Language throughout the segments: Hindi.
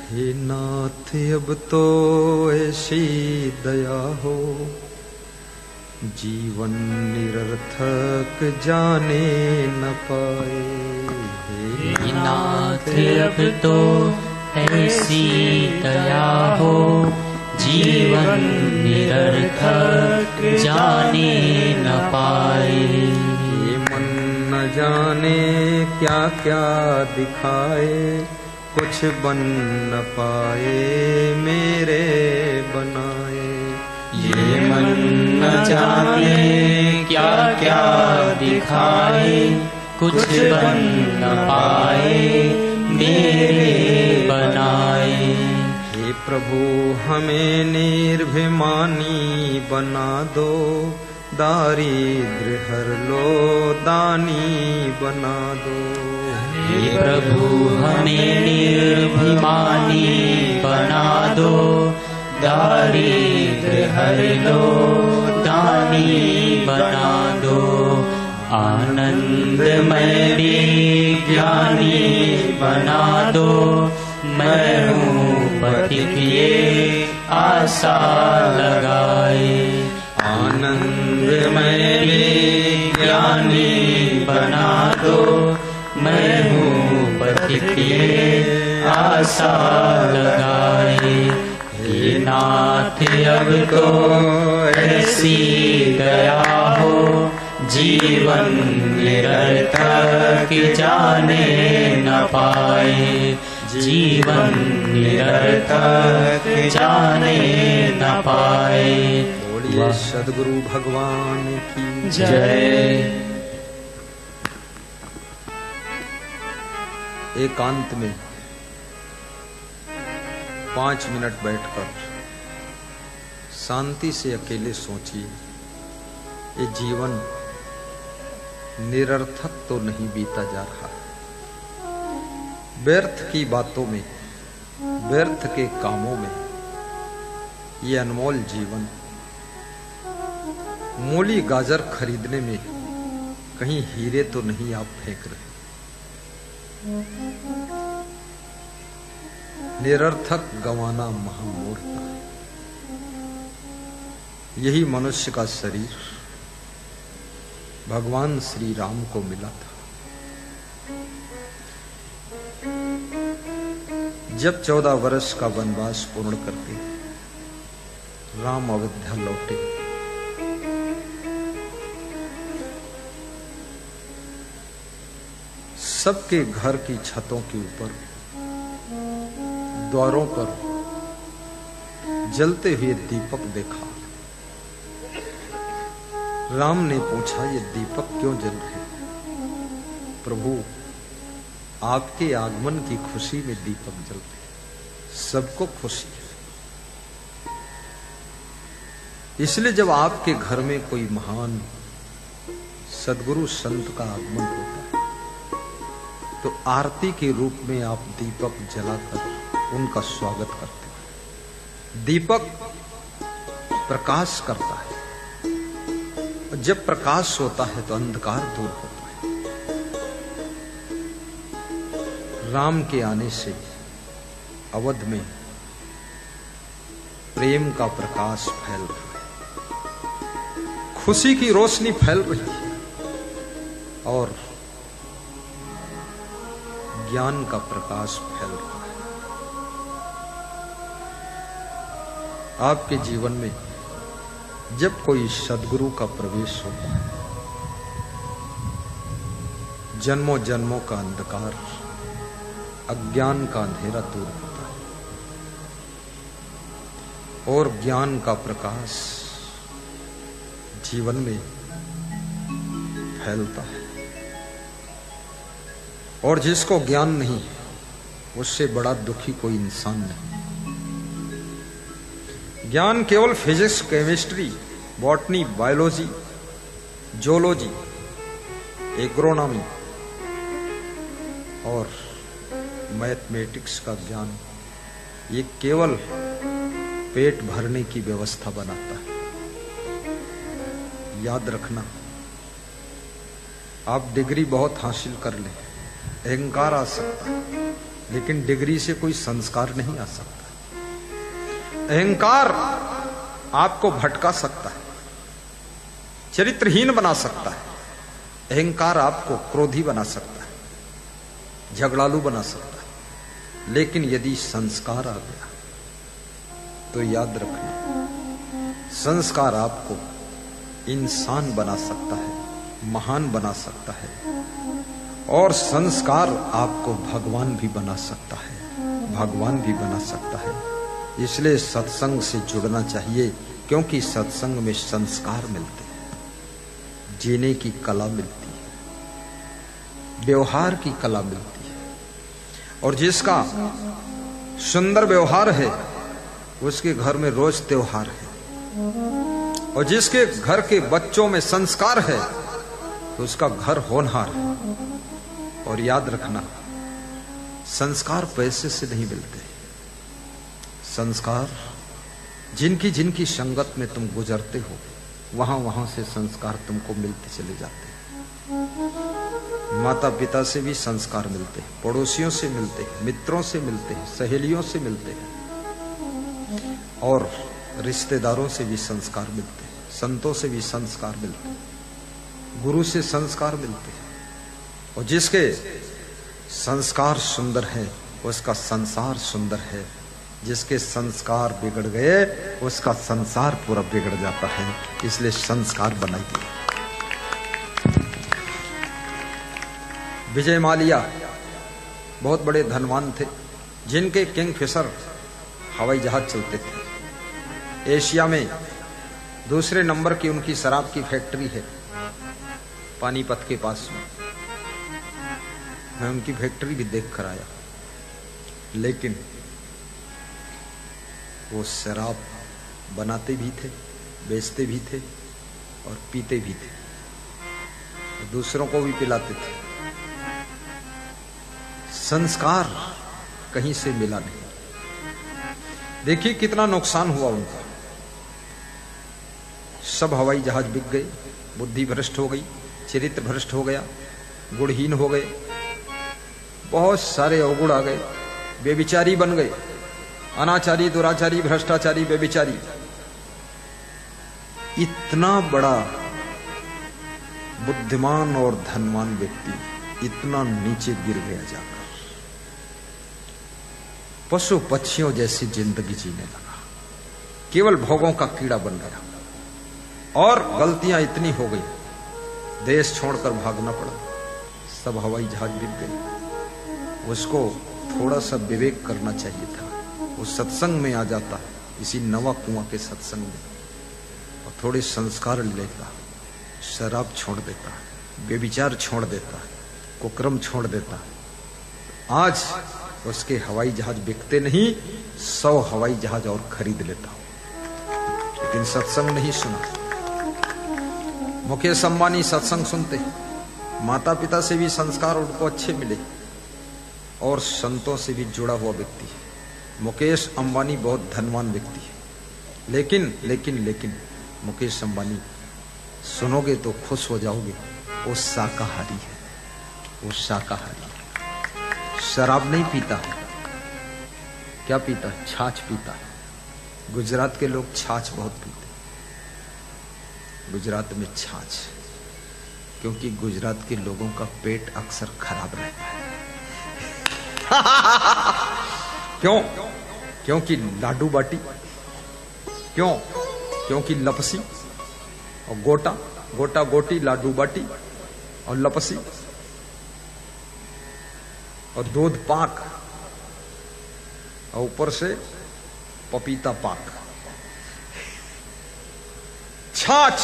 हे नाथ अब तो ऐसी दया हो, जीवन निरर्थक जाने न पाए। हे नाथ अब तो ऐसी दया हो, जीवन निरर्थक जाने न पाए। ये मन न जाने क्या क्या दिखाए, कुछ बन न पाए मेरे बनाए। ये मन न जाने क्या क्या दिखाए, कुछ बन न पाए मेरे बनाए। हे प्रभु हमें निर्भिमानी बना दो, दारिद्र्य हर लो दानी बना दो। हे प्रभु हमें निर्भिमानी बना दो, दारिद्र्य हर लो दानी बना दो। आनंदमय विज्ञानी बना दो, मैं हूँ पथिक ये आशा लगाए। आनंदमय विज्ञानी बना दो, मैं हूँ पथिक ये आशा लगाए। हे नाथ अब तो ऐसी दया हो, जीवन निरर्थक जाने न पाए। जीवन निरर्थक जाने न पाए। बोलिए सद्गुरु भगवान की जय। एकांत में 5 मिनट बैठकर शांति से अकेले सोचिए, ये जीवन निरर्थक तो नहीं बीता जा रहा। व्यर्थ की बातों में, व्यर्थ के कामों में ये अनमोल जीवन, मूली गाजर खरीदने में कहीं हीरे तो नहीं आप फेंक रहे। निरर्थक गंवाना महामूर्खता है। यही मनुष्य का शरीर भगवान श्री राम को मिला था। जब 14 वर्ष का वनवास पूर्ण करके राम अयोध्या लौटे, सबके घर की छतों के ऊपर, द्वारों पर जलते हुए दीपक देखा। राम ने पूछा, ये दीपक क्यों जल रहे? प्रभु, आपके आगमन की खुशी में दीपक जलते, सबको खुशी है। इसलिए जब आपके घर में कोई महान सद्गुरु संत का आगमन होता है तो आरती के रूप में आप दीपक जलाकर उनका स्वागत करते हैं। दीपक प्रकाश करता है, और जब प्रकाश होता है तो अंधकार दूर होता है। राम के आने से अवध में प्रेम का प्रकाश फैल रहा है, खुशी की रोशनी फैल रही है, और ज्ञान का प्रकाश फैल रहा है। आपके जीवन में जब कोई सद्गुरु का प्रवेश होता है, जन्मों जन्मों का अंधकार, अज्ञान का अंधेरा दूर होता है और ज्ञान का प्रकाश जीवन में फैलता है। और जिसको ज्ञान नहीं, उससे बड़ा दुखी कोई इंसान नहीं। ज्ञान केवल physics, chemistry, botany, biology, zoology, agronomy और मैथमेटिक्स का ज्ञान, ये केवल पेट भरने की व्यवस्था बनाता है। याद रखना, आप डिग्री बहुत हासिल कर लें, अहंकार आ सकता है, लेकिन डिग्री से कोई संस्कार नहीं आ सकता। अहंकार आपको भटका सकता है, चरित्रहीन बना सकता है। अहंकार आपको क्रोधी बना सकता है, झगड़ालू बना सकता है। लेकिन यदि संस्कार आ गया तो याद रखना, संस्कार आपको इंसान बना सकता है, महान बना सकता है, और संस्कार आपको भगवान भी बना सकता है, भगवान भी बना सकता है। इसलिए सत्संग से जुड़ना चाहिए, क्योंकि सत्संग में संस्कार मिलते हैं, जीने की कला मिलती है, व्यवहार की कला मिलती है। और जिसका सुंदर व्यवहार है उसके घर में रोज त्योहार है, और जिसके घर के बच्चों में संस्कार है तो उसका घर होनहार है। और याद रखना, संस्कार पैसे से नहीं मिलते। संस्कार जिनकी जिनकी संगत में तुम गुजरते हो, वहां वहां से संस्कार तुमको मिलते चले जाते हैं। माता पिता से भी संस्कार मिलते हैं, पड़ोसियों से मिलते हैं, मित्रों से मिलते हैं, सहेलियों से मिलते हैं, और रिश्तेदारों से भी संस्कार मिलते हैं, संतों से भी संस्कार मिलते हैं, गुरु से संस्कार मिलते हैं। और जिसके संस्कार सुंदर है उसका संसार सुंदर है, जिसके संस्कार बिगड़ गए उसका संसार पूरा बिगड़ जाता है। इसलिए संस्कार बनाइए। विजय माल्या बहुत बड़े धनवान थे, जिनके किंगफिशर हवाई जहाज चलते थे। एशिया में दूसरे नंबर की उनकी शराब की फैक्ट्री है, पानीपत के पास में। मैं उनकी फैक्ट्री भी देख कर आया, लेकिन वो शराब बनाते भी थे, बेचते भी थे और पीते भी थे, और दूसरों को भी पिलाते थे। संस्कार कहीं से मिला नहीं। देखिए कितना नुकसान हुआ उनका। सब हवाई जहाज बिक गए, बुद्धि भ्रष्ट हो गई, चरित्र भ्रष्ट हो गया, गुणहीन हो गए, बहुत सारे अवगुण आ गए, बेविचारी बन गए, अनाचारी, दुराचारी, भ्रष्टाचारी, बेविचारी। इतना बड़ा बुद्धिमान और धनवान व्यक्ति इतना नीचे गिर गया जाकर, पशु पक्षियों जैसी जिंदगी जीने लगा, केवल भोगों का कीड़ा बन गया। और गलतियां इतनी हो गई, देश छोड़कर भागना पड़ा, सब हवाई जहाज बिक गए। उसको थोड़ा सा विवेक करना चाहिए था, वो सत्संग में आ जाता, इसी नवा कुआं के सत्संग में, और थोड़े संस्कार लेता, शराब छोड़ देता, बेविचार छोड़ देता, कुकर्म छोड़ देता। आज उसके हवाई जहाज बिकते नहीं, 100 हवाई जहाज और खरीद लेता। लेकिन सत्संग नहीं सुना। मुकेश अंबानी सत्संग सुनते, माता पिता से भी संस्कार उनको अच्छे मिले, और संतों से भी जुड़ा हुआ व्यक्ति है। मुकेश अंबानी बहुत धनवान व्यक्ति है, लेकिन मुकेश अंबानी सुनोगे तो खुश हो जाओगे, वो शाकाहारी है, वो शाकाहारी है। शराब नहीं पीता है, क्या पीता है? छाछ पीता है। गुजरात के लोग छाछ बहुत पीते, गुजरात में छाछ, क्योंकि गुजरात के लोगों का पेट अक्सर खराब रहता है। क्यों? क्योंकि लाडू बाटी, क्यों? क्योंकि लपसी और गोटा, गोटा गोटी, लाडू बाटी और लपसी और दूध पाक, और ऊपर से पपीता पाक। छाछ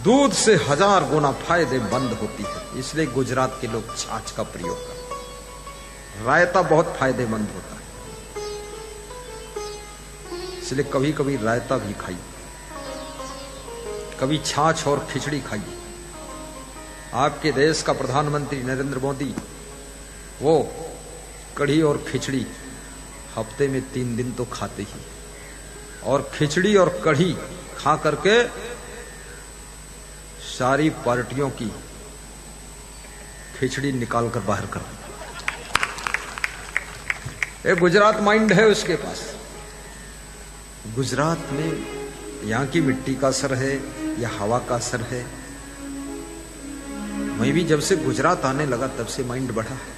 दूध से 1000 गुना फायदेमंद होती है, इसलिए गुजरात के लोग छाछ का प्रयोग करते हैं। रायता बहुत फायदेमंद होता है, इसलिए कभी कभी रायता भी खाइए, कभी छाछ और खिचड़ी खाइए। आपके देश का प्रधानमंत्री नरेंद्र मोदी, वो कढ़ी और खिचड़ी हफ्ते में 3 दिन तो खाते ही, और खिचड़ी और कढ़ी खा करके सारी पार्टियों की खिचड़ी निकाल कर बाहर कर, ये गुजरात माइंड है उसके पास। गुजरात में यहाँ की मिट्टी का असर है या हवा का असर है। मैं भी जब से गुजरात आने लगा तब से माइंड बढ़ा है।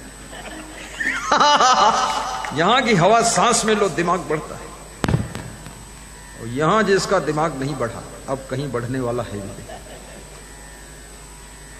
यहाँ की हवा सांस में लो दिमाग बढ़ता है, और यहाँ जिसका दिमाग नहीं बढ़ा अब कहीं बढ़ने वाला है भी नहीं।